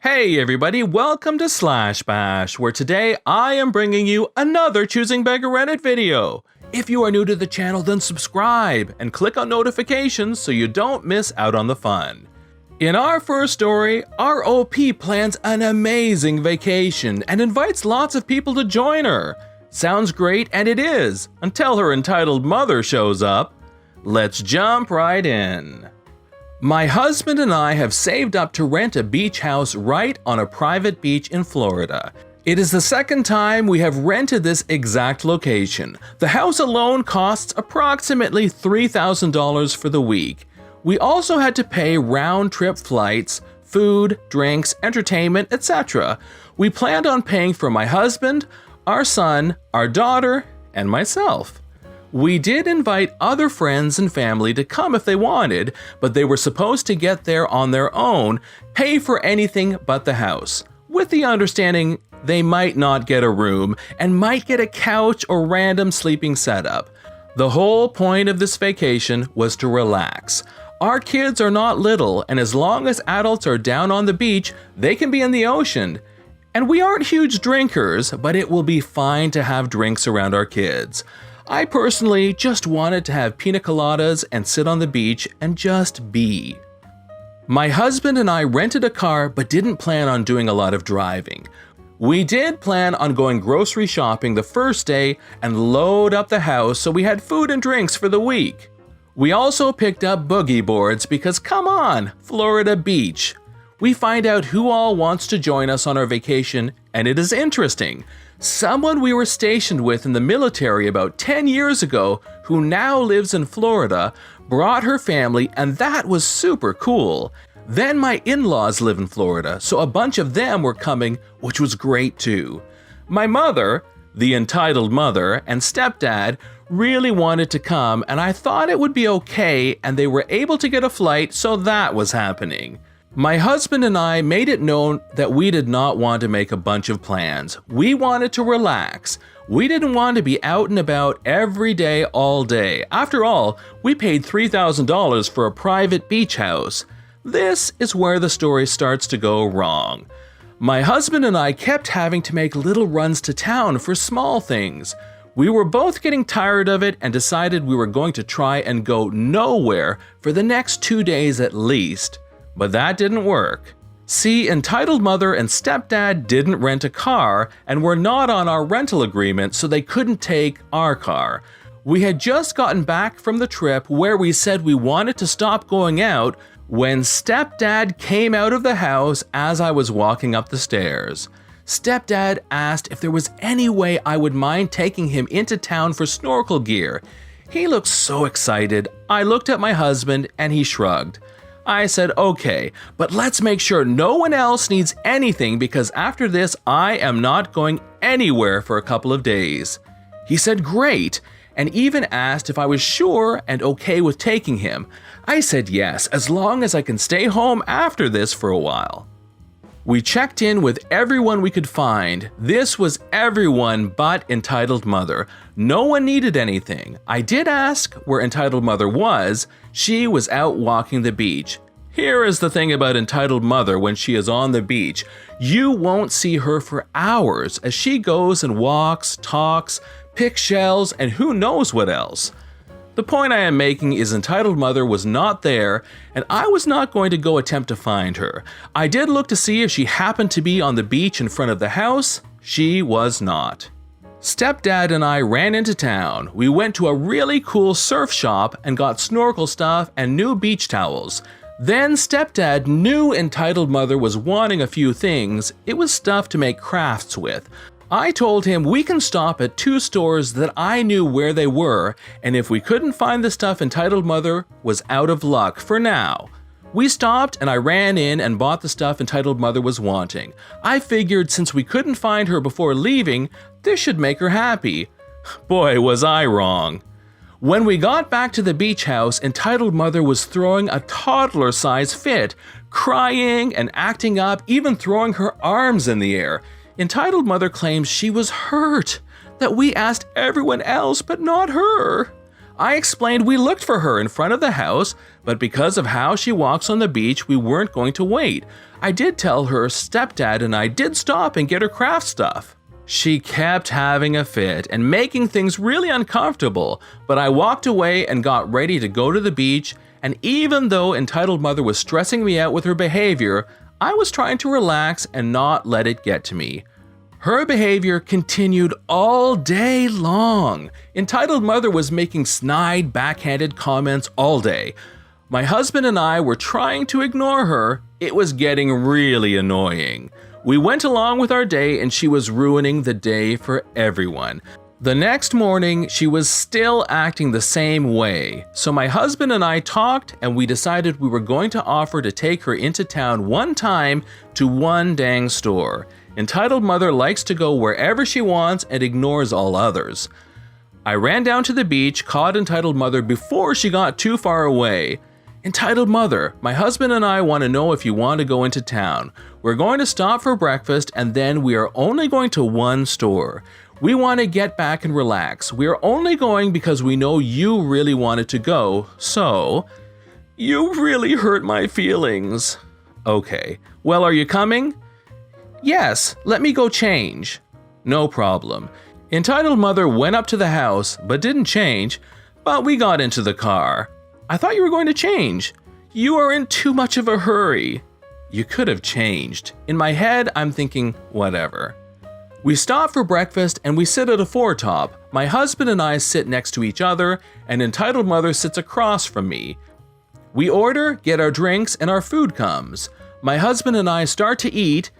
Hey everybody, welcome to Slash Bash, where today I am bringing you another Choosing Beggar Reddit video. If you are new to the channel, then subscribe and click on notifications so you don't miss out on the fun. In our first story, our OP plans an amazing vacation and invites lots of people to join her. Sounds great, and it is, until her entitled mother shows up. Let's jump right in. My husband and I have saved up to rent a beach house right on a private beach in Florida. It is the second time we have rented this exact location. The house alone costs approximately $3,000 for the week. We also had to pay round-trip flights, food, drinks, entertainment, etc. We planned on paying for my husband, our son, our daughter, and myself. We did invite other friends and family to come if they wanted, but they were supposed to get there on their own, pay for anything but the house, with the understanding they might not get a room and might get a couch or random sleeping setup. The whole point of this vacation was to relax. Our kids are not little, and as long as adults are down on the beach, they can be in the ocean. And we aren't huge drinkers, but it will be fine to have drinks around our kids. I personally just wanted to have pina coladas and sit on the beach and just be. My husband and I rented a car but didn't plan on doing a lot of driving. We did plan on going grocery shopping the first day and load up the house so we had food and drinks for the week. We also picked up boogie boards because come on, Florida beach. We find out who all wants to join us on our vacation, and it is interesting. Someone we were stationed with in the military about 10 years ago, who now lives in Florida, brought her family, and that was super cool. Then my in-laws live in Florida, so a bunch of them were coming, which was great too. My mother, the entitled mother, and stepdad really wanted to come, and I thought it would be okay, and they were able to get a flight, so that was happening. My husband and I made it known that we did not want to make a bunch of plans. We wanted to relax. We didn't want to be out and about every day, all day. After all, we paid $3,000 for a private beach house. This is where the story starts to go wrong. My husband and I kept having to make little runs to town for small things. We were both getting tired of it and decided we were going to try and go nowhere for the next 2 days at least. But that didn't work. See, entitled mother and stepdad didn't rent a car and were not on our rental agreement, so they couldn't take our car. We had just gotten back from the trip where we said we wanted to stop going out when stepdad came out of the house as I was walking up the stairs. Stepdad asked if there was any way I would mind taking him into town for snorkel gear. He looked so excited. I looked at my husband and he shrugged. I said, okay, but let's make sure no one else needs anything because after this, I am not going anywhere for a couple of days. He said, great, and even asked if I was sure and okay with taking him. I said yes, as long as I can stay home after this for a while. We checked in with everyone we could find. This was everyone but entitled mother. No one needed anything. I did ask where entitled mother was. She was out walking the beach. Here is the thing about entitled mother when she is on the beach. You won't see her for hours as she goes and walks, talks, picks shells, and who knows what else. The point I am making is entitled mother was not there, and I was not going to go attempt to find her. I did look to see if she happened to be on the beach in front of the house. She was not. Stepdad and I ran into town. We went to a really cool surf shop and got snorkel stuff and new beach towels. Then stepdad knew entitled mother was wanting a few things. It was stuff to make crafts with. I told him we can stop at 2 stores that I knew where they were, and if we couldn't find the stuff entitled mother was out of luck for now. We stopped and I ran in and bought the stuff entitled mother was wanting. I figured since we couldn't find her before leaving, this should make her happy. Boy, was I wrong. When we got back to the beach house, entitled mother was throwing a toddler-sized fit, crying and acting up, even throwing her arms in the air. Entitled mother claims she was hurt, that we asked everyone else but not her. I explained we looked for her in front of the house, but because of how she walks on the beach, we weren't going to wait. I did tell her stepdad and I did stop and get her craft stuff. She kept having a fit and making things really uncomfortable, but I walked away and got ready to go to the beach, and even though entitled mother was stressing me out with her behavior, I was trying to relax and not let it get to me. Her behavior continued all day long. Entitled mother was making snide, backhanded comments all day. My husband and I were trying to ignore her. It was getting really annoying. We went along with our day and she was ruining the day for everyone. The next morning, she was still acting the same way. So my husband and I talked and we decided we were going to offer to take her into town one time to one dang store. Entitled mother likes to go wherever she wants and ignores all others. I ran down to the beach, caught entitled mother before she got too far away. Entitled mother, my husband and I want to know if you want to go into town. We're going to stop for breakfast and then we are only going to one store. We want to get back and relax. We are only going because we know you really wanted to go, so... You really hurt my feelings. Okay, well, are you coming? Yes, let me go change. No problem. Entitled mother went up to the house, but didn't change, but we got into the car. I thought you were going to change. You are in too much of a hurry. You could have changed. In my head, I'm thinking, whatever. We stop for breakfast and we sit at a four-top. My husband and I sit next to each other, and entitled mother sits across from me. We order, get our drinks, and our food comes. My husband and I start to eat,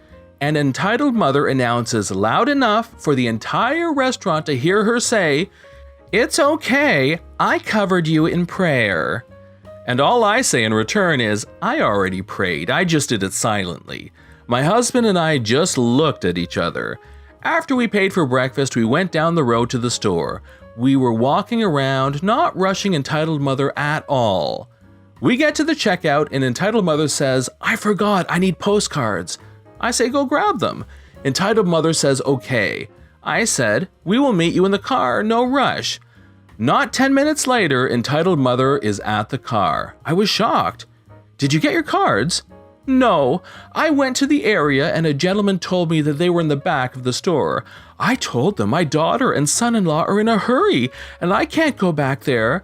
and entitled mother announces loud enough for the entire restaurant to hear her say, "It's okay, I covered you in prayer." And all I say in return is, I already prayed, I just did it silently. My husband and I just looked at each other. After we paid for breakfast, we went down the road to the store. We were walking around, not rushing entitled mother at all. We get to the checkout and entitled mother says, "I forgot, I need postcards." I say, "Go grab them." Entitled mother says, "Okay." I said, "We will meet you in the car, no rush." Not 10 minutes later, entitled mother is at the car. I was shocked. "Did you get your cards?" "No, I went to the area and a gentleman told me that they were in the back of the store. I told them my daughter and son-in-law are in a hurry and I can't go back there.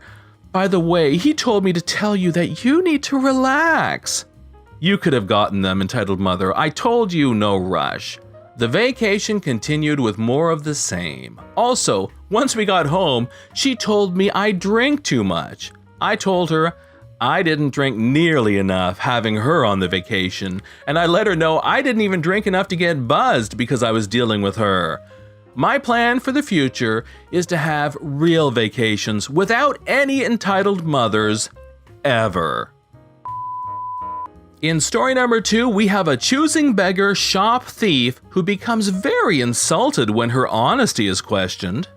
By the way, he told me to tell you that you need to relax." "You could have gotten them, entitled mother. I told you no rush." The vacation continued with more of the same. Also, once we got home, she told me I drink too much. I told her I didn't drink nearly enough having her on the vacation, and I let her know I didn't even drink enough to get buzzed because I was dealing with her. My plan for the future is to have real vacations without any entitled mothers, ever. In story number 2, we have a choosing beggar shop thief who becomes very insulted when her honesty is questioned.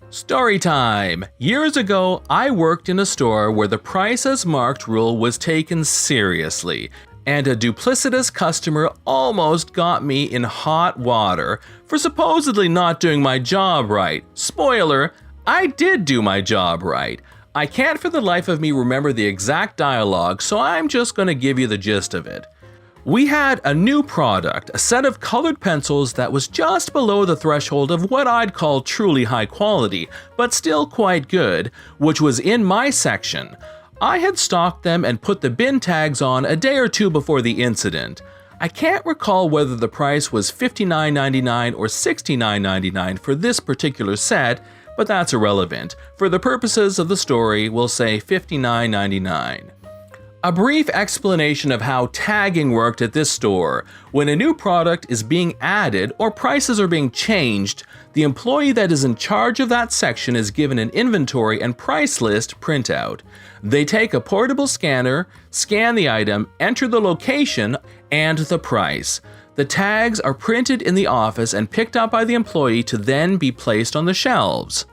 Story time! Years ago, I worked in a store where the price as marked rule was taken seriously, and a duplicitous customer almost got me in hot water for supposedly not doing my job right. Spoiler, I did do my job right. I can't for the life of me remember the exact dialogue, so I'm just going to give you the gist of it. We had a new product, a set of colored pencils that was just below the threshold of what I'd call truly high quality, but still quite good, which was in my section. I had stocked them and put the bin tags on a day or two before the incident. I can't recall whether the price was $59.99 or $69.99 for this particular set, but that's irrelevant. For the purposes of the story, we'll say $59.99. A brief explanation of how tagging worked at this store. When a new product is being added or prices are being changed, the employee that is in charge of that section is given an inventory and price list printout. They take a portable scanner, scan the item, enter the location, and the price. The tags are printed in the office and picked up by the employee to then be placed on the shelves.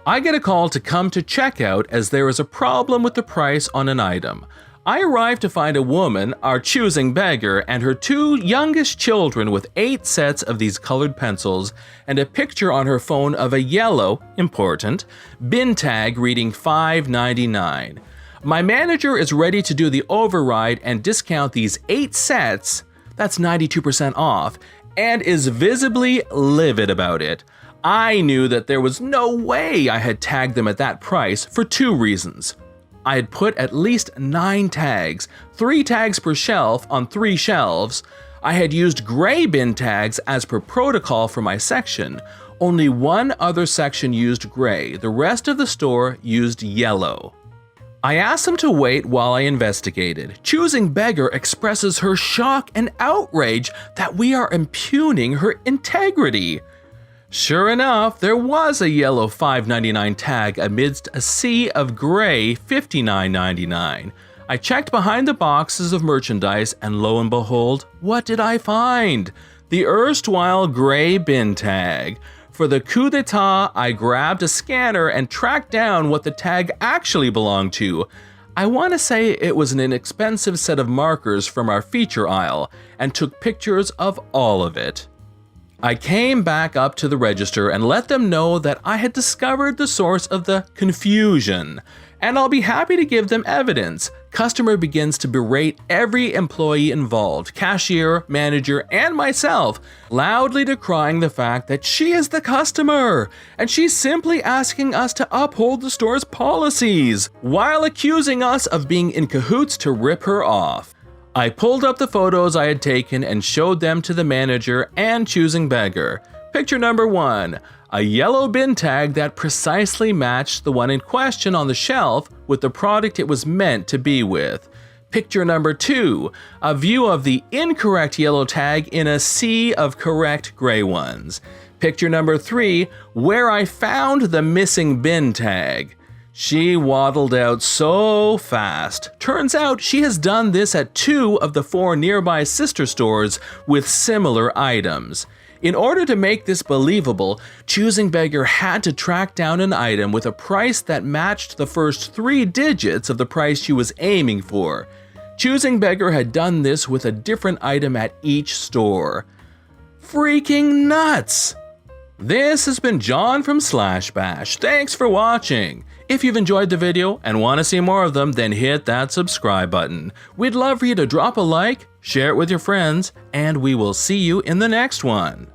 I get a call to come to checkout as there is a problem with the price on an item. I arrived to find a woman, our choosing beggar, and her 2 youngest children with 8 sets of these colored pencils and a picture on her phone of a yellow, important, bin tag reading $5.99. My manager is ready to do the override and discount these 8 sets, that's 92% off, and is visibly livid about it. I knew that there was no way I had tagged them at that price for 2 reasons. I had put at least 9 tags, 3 tags per shelf on 3 shelves. I had used gray bin tags as per protocol for my section. Only one other section used gray, the rest of the store used yellow. I asked them to wait while I investigated. Choosing Beggar expresses her shock and outrage that we are impugning her integrity. Sure enough, there was a yellow $5.99 tag amidst a sea of gray $59.99. I checked behind the boxes of merchandise and lo and behold, what did I find? The erstwhile gray bin tag. For the coup d'etat, I grabbed a scanner and tracked down what the tag actually belonged to. I want to say it was an inexpensive set of markers from our feature aisle and took pictures of all of it. I came back up to the register and let them know that I had discovered the source of the confusion, and I'll be happy to give them evidence. Customer begins to berate every employee involved, cashier, manager, and myself, loudly decrying the fact that she is the customer, and she's simply asking us to uphold the store's policies, while accusing us of being in cahoots to rip her off. I pulled up the photos I had taken and showed them to the manager and Choosing Beggar. Picture number 1, a yellow bin tag that precisely matched the one in question on the shelf with the product it was meant to be with. Picture number 2, a view of the incorrect yellow tag in a sea of correct gray ones. Picture number 3, where I found the missing bin tag. She waddled out so fast. Turns out she has done this at 2 of the 4 nearby sister stores with similar items. In order to make this believable, Choosing Beggar had to track down an item with a price that matched the first 3 digits of the price she was aiming for. Choosing Beggar had done this with a different item at each store. Freaking nuts! This has been John from Slash Bash. Thanks for watching. If you've enjoyed the video and want to see more of them, then hit that subscribe button. We'd love for you to drop a like, share it with your friends, and we will see you in the next one.